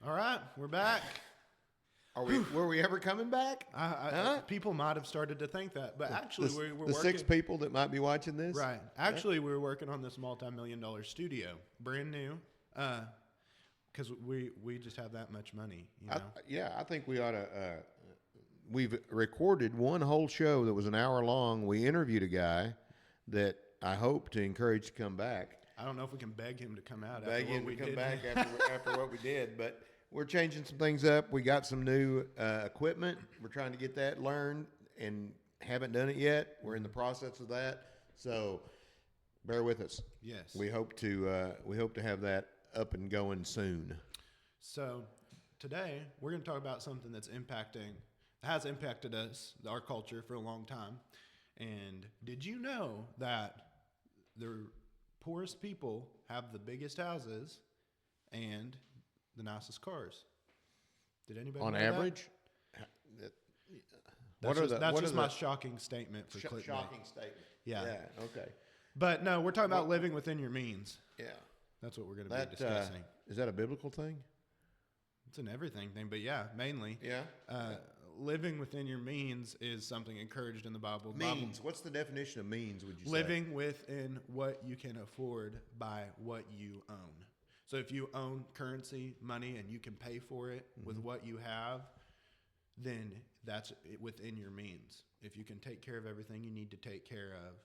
All right, we're back. Were we ever coming back? People might have started to think that, but actually, we're The working. 6 people that might be watching this? Right. Actually, we're working on this multi-million-dollar studio, brand new, because we just have that much money, you know. I think we ought to. We've recorded one whole show that was an hour long. We interviewed a guy that I hope to encourage to come back. I don't know if we can beg him to come out. Beg after him what to we come did. back after what we did, but we're changing some things up. We got some new equipment. We're trying to get that learned and haven't done it yet. We're in the process of that, so bear with us. Yes. We hope to have that up and going soon. So today we're going to talk about something has impacted us, our culture, for a long time. And did you know that the poorest people have the biggest houses and the nicest cars? Did anybody On know average? That's just my shocking statement for clickbait. Shocking statement. Yeah. Okay. But no, we're talking about living within your means. Yeah. That's what we're going to be discussing. Is that a biblical thing? It's an everything thing, but yeah, mainly. Yeah. Living within your means is something encouraged in the Bible. Means. What's the definition of means, would you say? Living within what you can afford by what you own. So if you own currency, money, and you can pay for it with what you have, then that's within your means. If you can take care of everything you need to take care of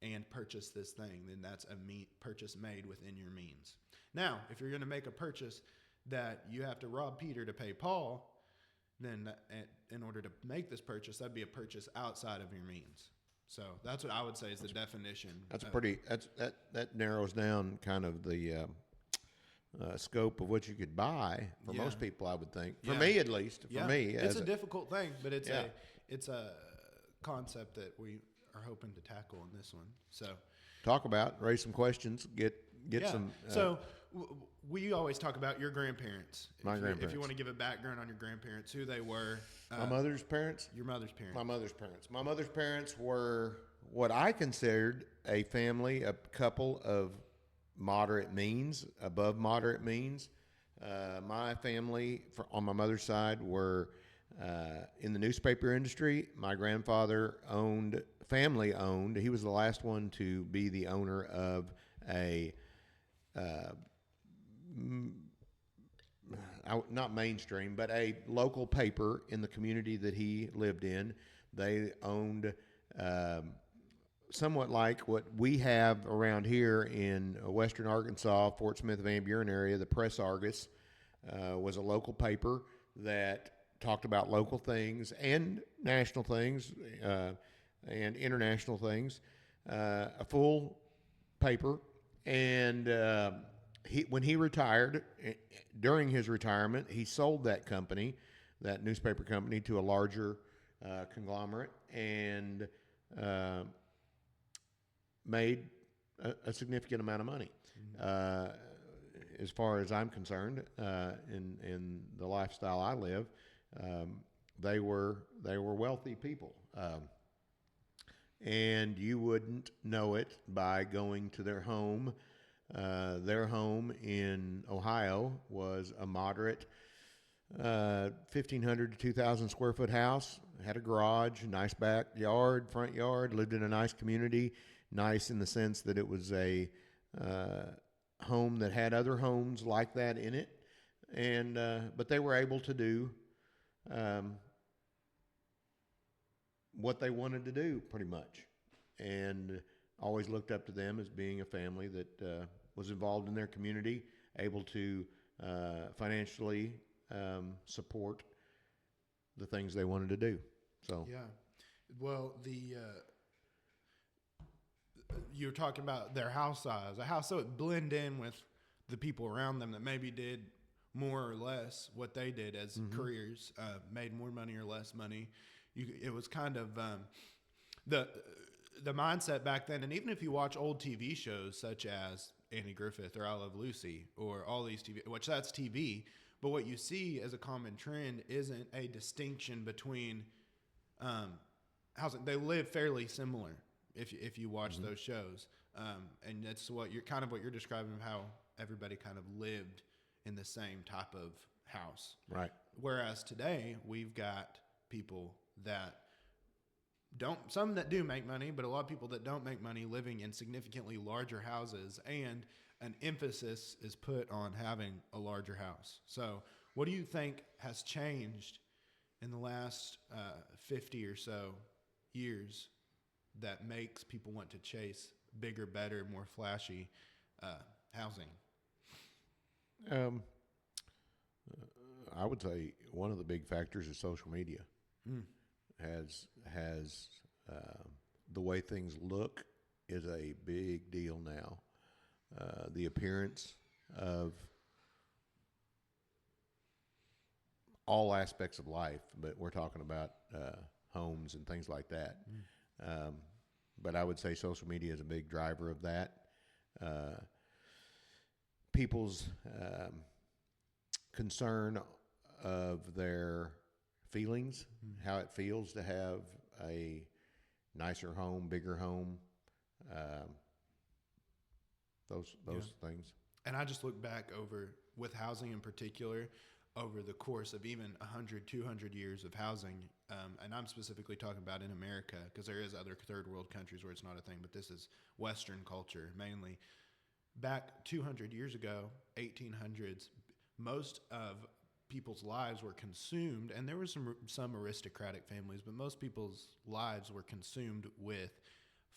and purchase this thing, then that's a purchase made within your means. Now, if you're going to make a purchase that you have to rob Peter to pay Paul, then in order to make this purchase, that'd be a purchase outside of your means. So that's what I would say is the definition. That narrows down kind of the scope of what you could buy for most people, I would think. For me, at least. For me, it's a difficult thing, but it's a concept that we are hoping to tackle in this one. So talk about, raise some questions, get some. So we always talk about your grandparents. Grandparents. If you want to give a background on your grandparents, who they were. My mother's parents? Your mother's parents. My mother's parents. My mother's parents were what I considered a family, a couple of moderate means, above moderate means. My family on my mother's side were in the newspaper industry. My grandfather family owned. He was the last one to be the owner of a not mainstream, but a local paper in the community that he lived in. They owned somewhat like what we have around here in western Arkansas, Fort Smith, Van Buren area. The Press Argus was a local paper that talked about local things and national things and international things. A full paper. And when he retired, during his retirement, he sold that company, that newspaper company, to a larger conglomerate and made a significant amount of money. As far as I'm concerned, in the lifestyle I live, they were wealthy people. And you wouldn't know it by going to their home. Their home in Ohio was a moderate 1,500 to 2,000 square foot house. Had a garage, nice backyard, front yard, lived in a nice community. Nice in the sense that it was a home that had other homes like that in it. And but they were able to do what they wanted to do, pretty much, and always looked up to them as being a family that was involved in their community, able to financially support the things they wanted to do. So well, you're talking about their house size, a house so it blend in with the people around them that maybe did more or less what they did as careers, made more money or less money. It was kind of the mindset back then. And even if you watch old TV shows such as Andy Griffith or I Love Lucy or all these TV, which that's TV, but what you see as a common trend isn't a distinction between housing. They live fairly similar if you watch those shows, and that's what you're describing of how everybody kind of lived in the same type of house. Right. Whereas today we've got people that some that do make money, but a lot of people that don't make money living in significantly larger houses, and an emphasis is put on having a larger house. So what do you think has changed in the last 50 or so years that makes people want to chase bigger, better, more flashy housing? I would say one of the big factors is social media. Has the way things look is a big deal now. The appearance of all aspects of life, but we're talking about homes and things like that. But I would say social media is a big driver of that. People's concern of their feelings, how it feels to have a nicer home, bigger home, those things. And I just look back over, with housing in particular, over the course of even 100, 200 years of housing, and I'm specifically talking about in America, because there is other third world countries where it's not a thing, but this is Western culture mainly. Back 200 years ago, 1800s, most of people's lives were consumed, and there were some aristocratic families, but most people's lives were consumed with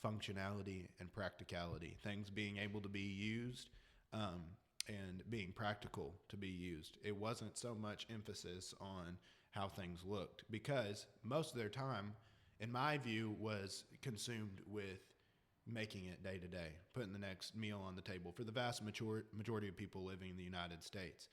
functionality and practicality, things being able to be used and being practical to be used. It wasn't so much emphasis on how things looked, because most of their time, in my view, was consumed with making it day to day, putting the next meal on the table for the vast majority of people living in the United States.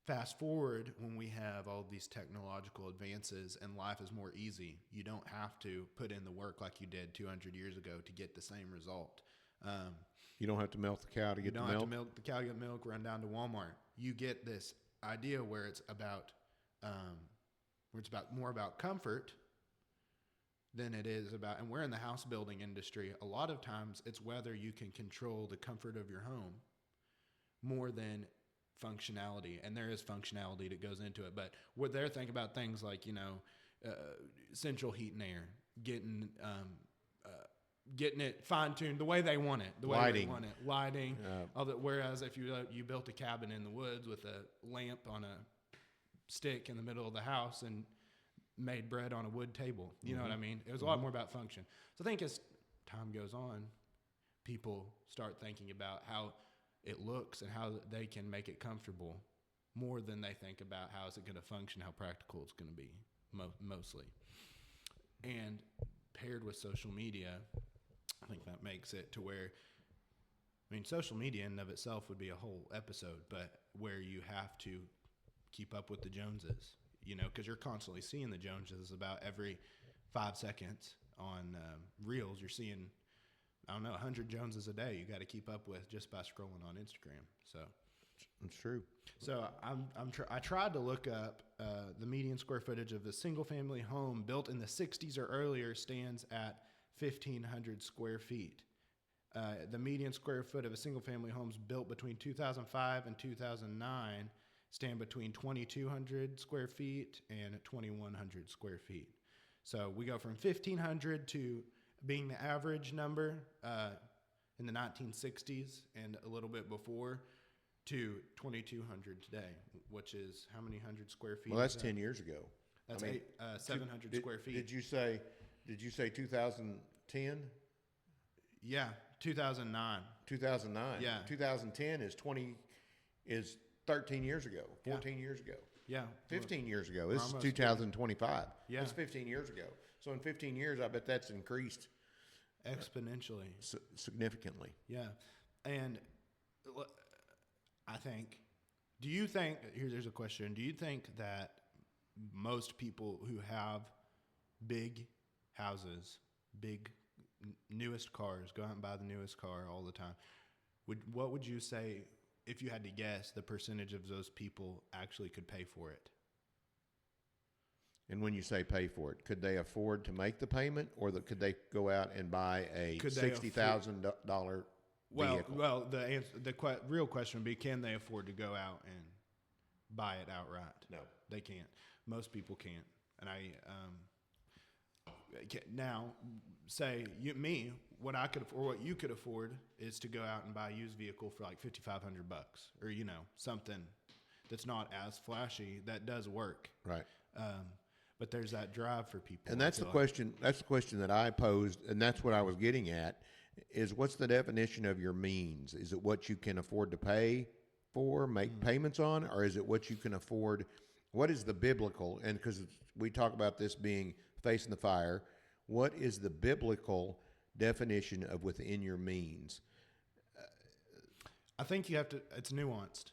Fast forward when we have all these technological advances and life is more easy. You don't have to put in the work like you did 200 years ago to get the same result. You don't have to milk the cow to get the milk. You don't have to milk the cow to get milk, run down to Walmart. You get this idea where it's about more about comfort than it is about, and we're in the house building industry. A lot of times it's whether you can control the comfort of your home more than functionality, and there is functionality that goes into it. But what they're thinking about things like, central heat and air, getting it fine-tuned the way they want it, lighting. Whereas if you built a cabin in the woods with a lamp on a stick in the middle of the house and made bread on a wood table, you know what I mean? It was a lot more about function. So I think as time goes on, people start thinking about how it looks and how they can make it comfortable more than they think about how is it going to function, how practical it's going to be, mostly. And paired with social media, I think that makes it to where, social media in and of itself would be a whole episode, but where you have to keep up with the Joneses, because you're constantly seeing the Joneses about every 5 seconds on Reels. You're seeing, 100 Joneses a day you got to keep up with just by scrolling on Instagram. So it's true. So I tried to look up the median square footage of a single family home built in the 60s or earlier stands at 1,500 square feet. The median square foot of a single family homes built between 2005 and 2009 stand between 2,200 square feet and 2,100 square feet. So we go from 1,500 to being the average number in the 1960s and a little bit before, to 2,200 today, which is how many hundred square feet? Well, that's 10 years ago. That's 700 square feet. Did you say 2010? Yeah, 2009. 2009. Yeah. 2010 is 13 years ago, 14 years ago. Yeah. 15 years ago. This is 2025. Yeah. That's 15 years ago. So in 15 years, I bet that's increased exponentially. Significantly. Yeah. And I think, here's a question. Do you think that most people who have big houses, big newest cars, go out and buy the newest car all the time, what would you say, if you had to guess, the percentage of those people actually could pay for it? And when you say pay for it, could they afford to make the payment, or could they go out and buy a $60,000 vehicle? Well, the real question would be, can they afford to go out and buy it outright. No. They can't. Most people can't. And now say what I could or what you could afford is to go out and buy a used vehicle for like $5,500, or something that's not as flashy that does work. Right. But there's that drive for people. And that's the question. That's the question that I posed, and that's what I was getting at. Is what's the definition of your means? Is it what you can afford to pay for, make payments on, or is it what you can afford? What is the biblical? And because we talk about this being facing the fire, what is the biblical definition of within your means? I think you have to. It's nuanced.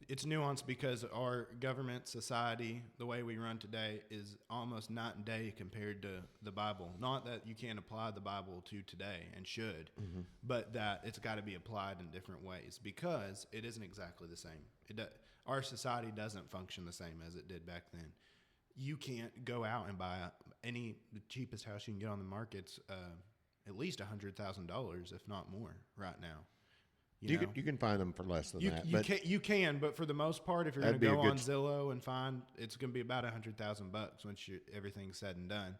It's nuanced because our government, society, the way we run today is almost night and day compared to the Bible. Not that you can't apply the Bible to today and should, but that it's got to be applied in different ways because it isn't exactly the same. Our society doesn't function the same as it did back then. You can't go out and buy the cheapest house you can get on the market's at least $100,000, if not more, right now. You can find them for less than that. You can, but for the most part, if you're going to go on Zillow and find, it's going to be about $100,000 once everything's said and done,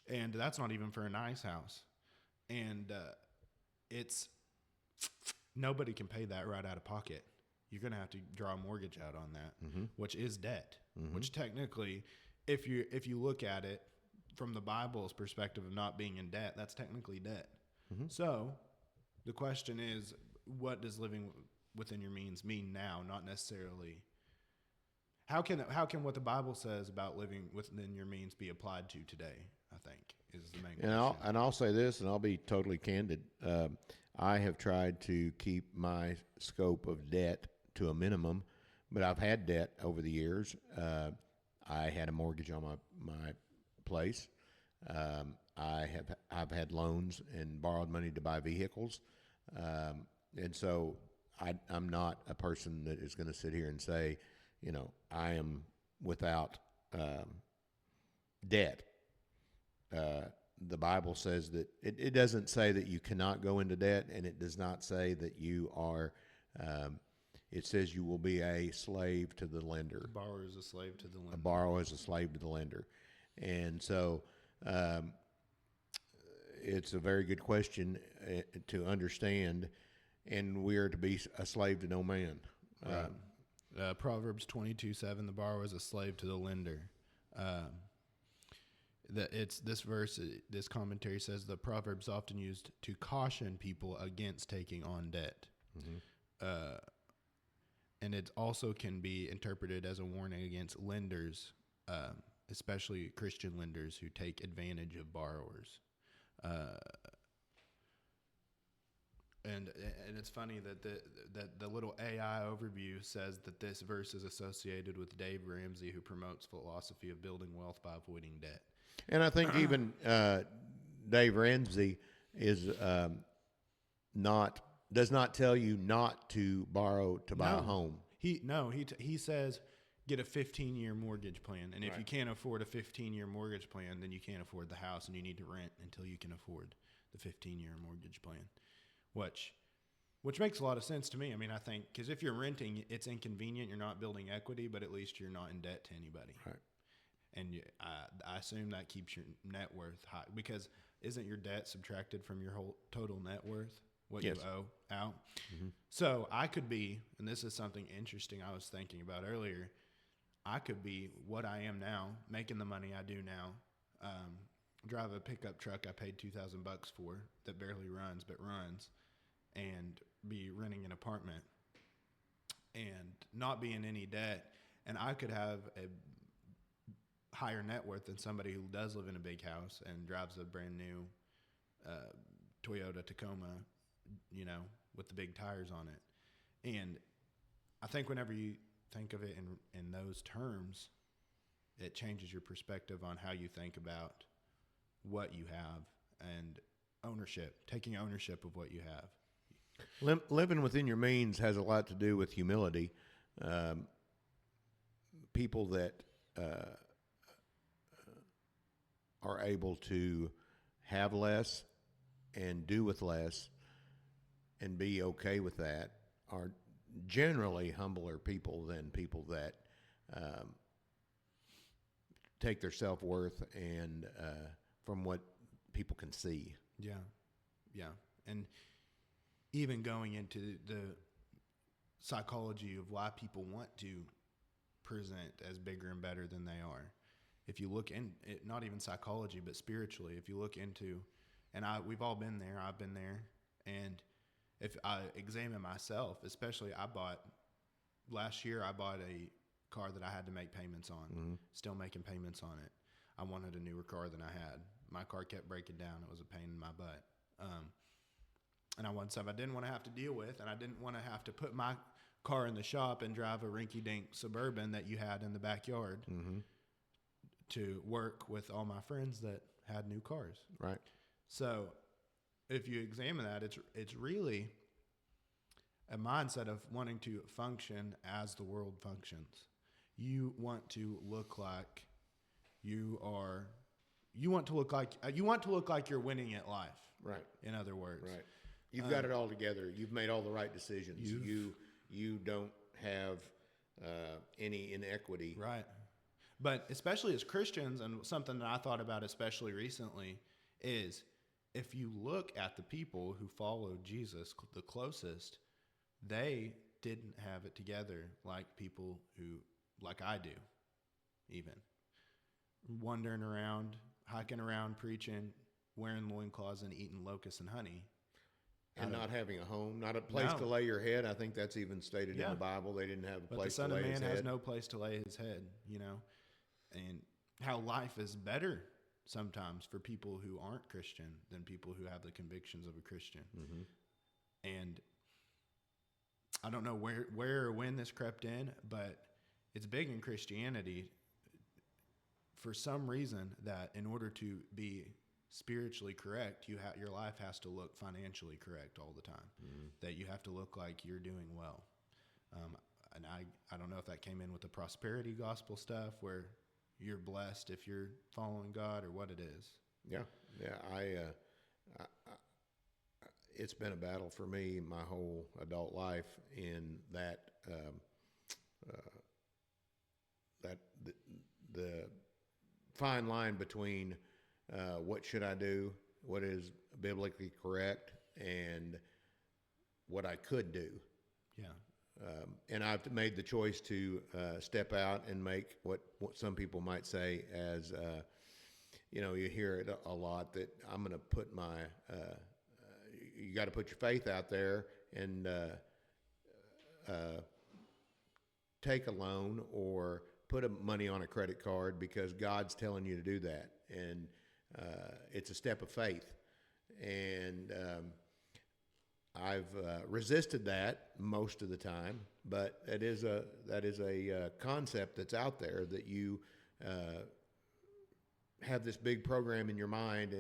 and that's not even for a nice house. And it's nobody can pay that right out of pocket. You're going to have to draw a mortgage out on that, which is debt. Which technically, if you look at it from the Bible's perspective of not being in debt, that's technically debt. So the question is, what does living within your means mean now? Not necessarily. How can what the Bible says about living within your means be applied to today? I think is the main question. And I'll say this, and I'll be totally candid. I have tried to keep my scope of debt to a minimum, but I've had debt over the years. I had a mortgage on my place. I've had loans and borrowed money to buy vehicles. And so I'm not a person that is going to sit here and say, I am without debt. The Bible says that it doesn't say that you cannot go into debt, and it does not say that you are, it says you will be a slave to the lender. A borrower is a slave to the lender. A borrower is a slave to the lender. And so it's a very good question to understand, and we are to be a slave to no man. Right. Proverbs 22:7, the borrower is a slave to the lender. This verse, this commentary says the Proverbs often used to caution people against taking on debt. And it also can be interpreted as a warning against lenders, especially Christian lenders who take advantage of borrowers. And it's funny that the little AI overview says that this verse is associated with Dave Ramsey, who promotes philosophy of building wealth by avoiding debt. And I think even Dave Ramsey is does not tell you not to borrow to buy a home. He says get a 15-year mortgage plan, and if Right. you can't afford a 15-year mortgage plan, then you can't afford the house, and you need to rent until you can afford the 15-year mortgage plan, which makes a lot of sense to me. I mean, I think because if you're renting, it's inconvenient. You're not building equity, but at least you're not in debt to anybody. Right. And I assume that keeps your net worth high, because isn't your debt subtracted from your whole total net worth? What Yes. you owe out. So I could be, and this is something interesting I was thinking about earlier, I could be what I am now, making the money I do now, drive a pickup truck I paid $2,000 for that barely runs, but runs, and be renting an apartment and not be in any debt. And I could have a higher net worth than somebody who does live in a big house and drives a brand new Toyota Tacoma, with the big tires on it. And I think whenever you think of it in those terms, it changes your perspective on how you think about what you have and taking ownership of what you have. Living within your means has a lot to do with humility. People that are able to have less and do with less and be okay with that are generally humbler people than people that um, take their self-worth and from what people can see. Yeah. Yeah. And even going into the psychology of why people want to present as bigger and better than they are. If you look in it, not even psychology, but spiritually, if you look into, and we've all been there, I've been there. And if I examine myself, especially last year, I bought a car that I had to make payments on, still making payments on it. I wanted a newer car than I had. My car kept breaking down. It was a pain in my butt. And I wanted something I didn't want to have to deal with, and I didn't want to have to put my car in the shop and drive a rinky-dink Suburban that you had in the backyard to work with all my friends that had new cars. Right. So if you examine that, it's really a mindset of wanting to function as the world functions. You want to look like you want to look like you're winning at life. Right. In other words. Right. You've got it all together. You've made all the right decisions. You don't have any inequity. Right. But especially as Christians, and something that I thought about especially recently is if you look at the people who followed Jesus the closest, they didn't have it together like people like I do, even. Wandering around, hiking around, preaching, wearing loincloths and eating locusts and honey. And not having a home, not a place to lay your head. I think that's even stated in the Bible. They didn't have a place to lay his head. But the Son of Man has no place to lay his head, and how life is better sometimes for people who aren't Christian than people who have the convictions of a Christian. And I don't know where or when this crept in, but it's big in Christianity for some reason that in order to be spiritually correct, your life has to look financially correct all the time. That you have to look like you're doing well. And I don't know if that came in with the prosperity gospel stuff where you're blessed if you're following God or what it is. Yeah. It's been a battle for me my whole adult life in that the fine line between what should I do, what is biblically correct, and what I could do. Yeah. And I've made the choice to step out and make what some people might say as, you hear it a lot that I'm going to put you got to put your faith out there and take a loan or put money on a credit card because God's telling you to do that. And it's a step of faith. And I've resisted that most of the time, but that is a concept that's out there that you have this big program in your mind,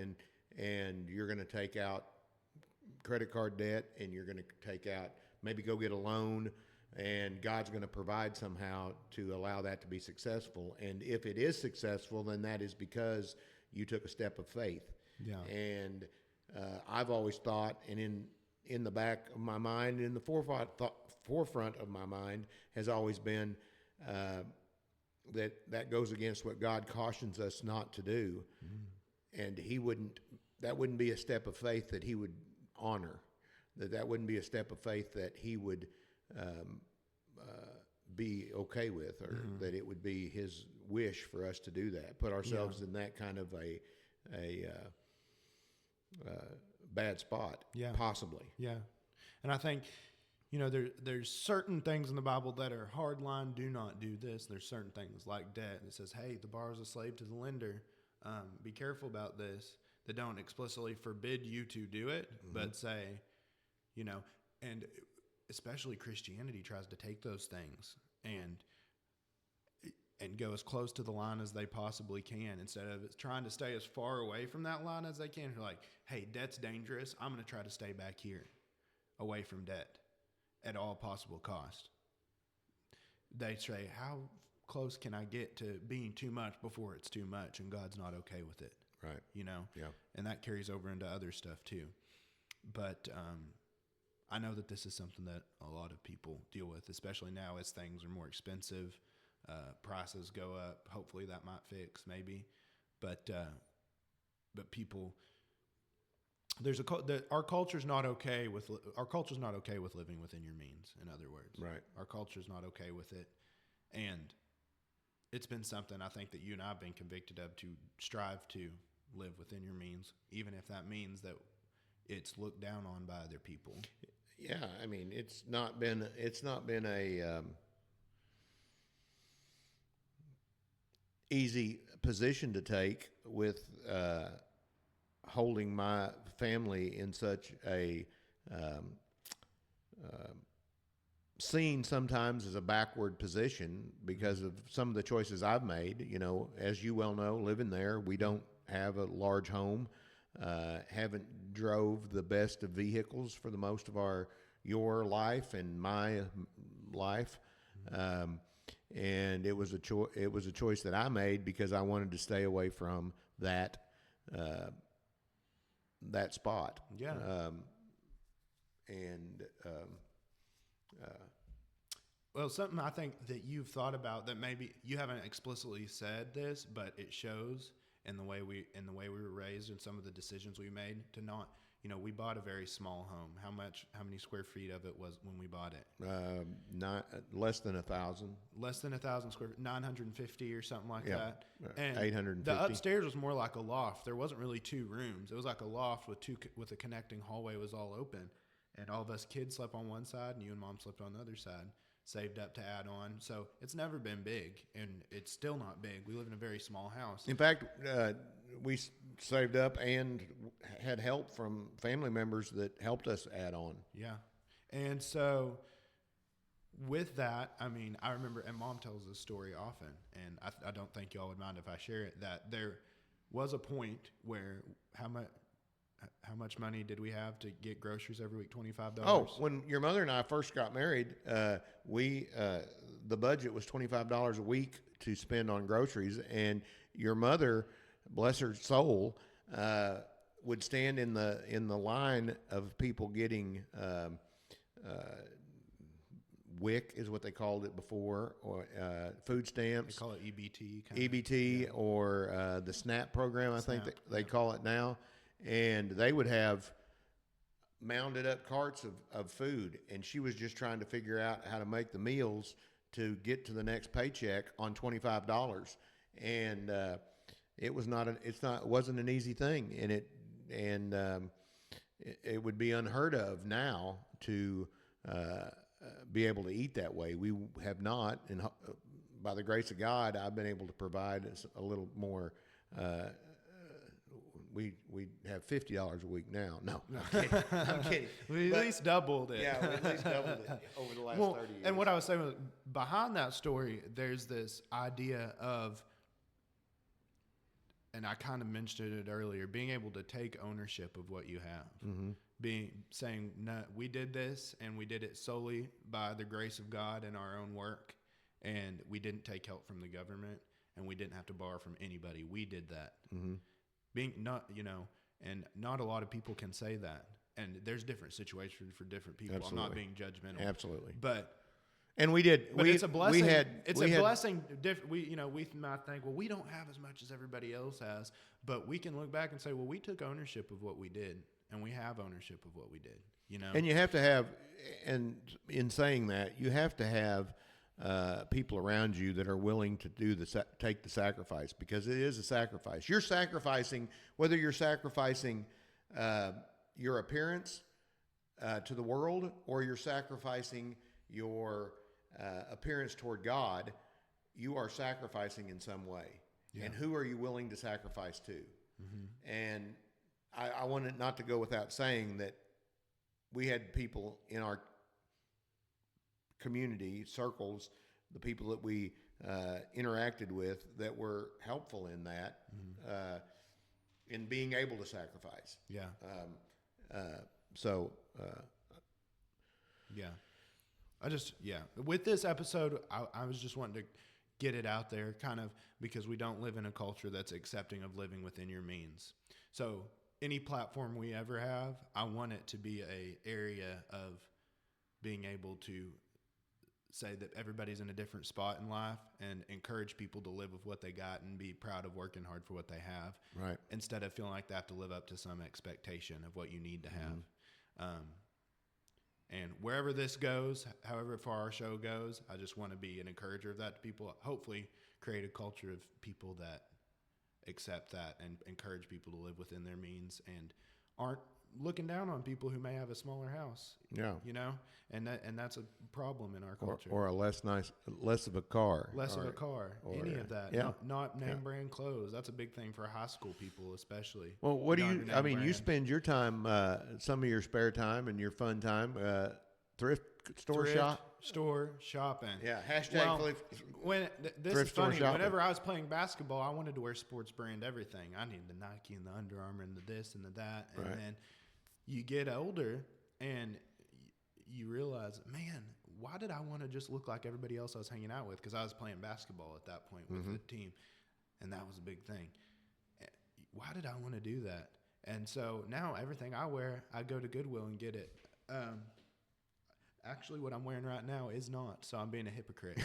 and you're going to take out credit card debt, and you're going to take out maybe go get a loan, and God's going to provide somehow to allow that to be successful. And if it is successful, then that is because you took a step of faith. Yeah. And I've always thought, and in the back of my mind, in the forefront of my mind, has always been that goes against what God cautions us not to do, and that wouldn't be a step of faith that He would honor. That wouldn't be a step of faith that He would be okay with, or that it would be His wish for us to do that. Put ourselves in that kind of a bad spot, possibly. Yeah. And I think, there's certain things in the Bible that are hard line, do not do this. There's certain things like debt that says, hey, the borrower's a slave to the lender. Be careful about this. That don't explicitly forbid you to do it, but say, and especially Christianity tries to take those things and go as close to the line as they possibly can instead of trying to stay as far away from that line as they can. They're like, hey, debt's dangerous. I'm going to try to stay back here away from debt at all possible cost. They say, how close can I get to being too much before it's too much? And God's not okay with it. Right. And that carries over into other stuff too. But I know that this is something that a lot of people deal with, especially now as things are more expensive, prices go up. Hopefully that might fix, maybe, but people, our culture's not okay with living within your means. In other words, Right. Our culture's not okay with it, and it's been something I think that you and I've been convicted of, to strive to live within your means, even if that means that it's looked down on by other people. Yeah, I mean, it's not been a easy position to take with holding my family in such a um, seen sometimes as a backward position because of some of the choices I've made. You know, as you well know, living there, we don't have a large home, haven't drove the best of vehicles for the most of your life and my life. And it was a choice that I made because I wanted to stay away from that spot. Yeah. And Well, something I think that you've thought about that maybe you haven't explicitly said this, but it shows in the way we were raised and some of the decisions we made to not, we bought a very small home. How many square feet of it was when we bought it? not less than 1,000. Less than 1,000 square feet, 950 or something like Yeah, that. And 850. the upstairs was more like a loft. There wasn't really two rooms. It was like a loft with a connecting hallway was all open. And all of us kids slept on one side and you and Mom slept on the other side, saved up to add on. So it's never been big, and it's still not big. We live in a very small house. In fact, we saved up and had help from family members that helped us add on. Yeah. And so with that, I mean, I remember, and Mom tells this story often, and I don't think y'all would mind if I share it, that there was a point where how much money did we have to get groceries every week? $25. Oh, when your mother and I first got married, the budget was $25 a week to spend on groceries, and your mother, bless her soul, would stand in the line of people getting WIC is what they called it before, or food stamps. They call it EBT. EBT, or the SNAP program, I think they call it now. And they would have mounded up carts of food, and she was just trying to figure out how to make the meals to get to the next paycheck on $25. And it wasn't an easy thing, and it would be unheard of now to be able to eat that way. We have not, and by the grace of God, I've been able to provide a little more. We have $50 a week now. No, I'm kidding. I'm kidding. We at least doubled it. Yeah, we at least doubled it over the last 30 years. And what I was saying was, behind that story, there's this idea of, and I kind of mentioned it earlier, being able to take ownership of what you have. Mm-hmm. Saying, no, we did this, and we did it solely by the grace of God and our own work, and we didn't take help from the government, and we didn't have to borrow from anybody. We did that. Mm-hmm. And not a lot of people can say that. And there's different situations for different people. Absolutely. I'm not being judgmental. Absolutely. And we did. But it's a blessing. It's a blessing. We might think, well, we don't have as much as everybody else has, but we can look back and say, well, we took ownership of what we did, and we have ownership of what we did. And you have to have, and in saying that, you have to have people around you that are willing to take the sacrifice, because it is a sacrifice. You're sacrificing, whether you're sacrificing your appearance to the world, or you're sacrificing your appearance toward God. You are sacrificing in some way. Yeah. And who are you willing to sacrifice to? Mm-hmm. And I want it not to go without saying that we had people in our community circles, the people that we interacted with, that were helpful in that, in being able to sacrifice. Yeah. Yeah. With this episode, I was just wanting to get it out there, kind of, because we don't live in a culture that's accepting of living within your means. So any platform we ever have, I want it to be a area of being able to say that everybody's in a different spot in life and encourage people to live with what they got and be proud of working hard for what they have. Right. Instead of feeling like they have to live up to some expectation of what you need to have. And wherever this goes, however far our show goes, I just want to be an encourager of that to people. Hopefully create a culture of people that accept that and encourage people to live within their means and aren't looking down on people who may have a smaller house. Yeah. You know, and that's a problem in our culture. Or a less of a car. Less of a car. Any of that. Yeah. Not name brand clothes. That's a big thing for high school people, especially. Well, what do you, I mean, you brand. spend your time, some of your spare time and your fun time, thrift store shopping. Yeah. Hashtag this thrift is funny. store shopping. Whenever I was playing basketball, I wanted to wear sports brand everything. I needed the Nike and the Under Armour and the this and the that. And then you get older and you realize, man, why did I want to just look like everybody else I was hanging out with? Because I was playing basketball at that point with the team, and that was a big thing. Why did I want to do that? And so now everything I wear, I go to Goodwill and get it. Actually, what I'm wearing right now is not, so I'm being a hypocrite.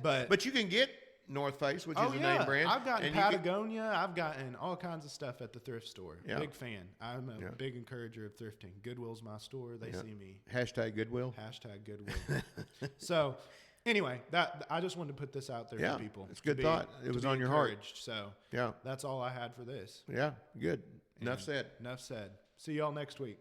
But you can get North Face, which is a name brand. I've gotten Patagonia. I've gotten all kinds of stuff at the thrift store. Yeah. Big fan. I'm a big encourager of thrifting. Goodwill's my store. They see me. Hashtag Goodwill. Hashtag Goodwill. So, anyway, that I just wanted to put this out there for people. It's a good thought. It was on your heart. So, yeah, that's all I had for this. Yeah, good. Enough said. Enough said. See y'all next week.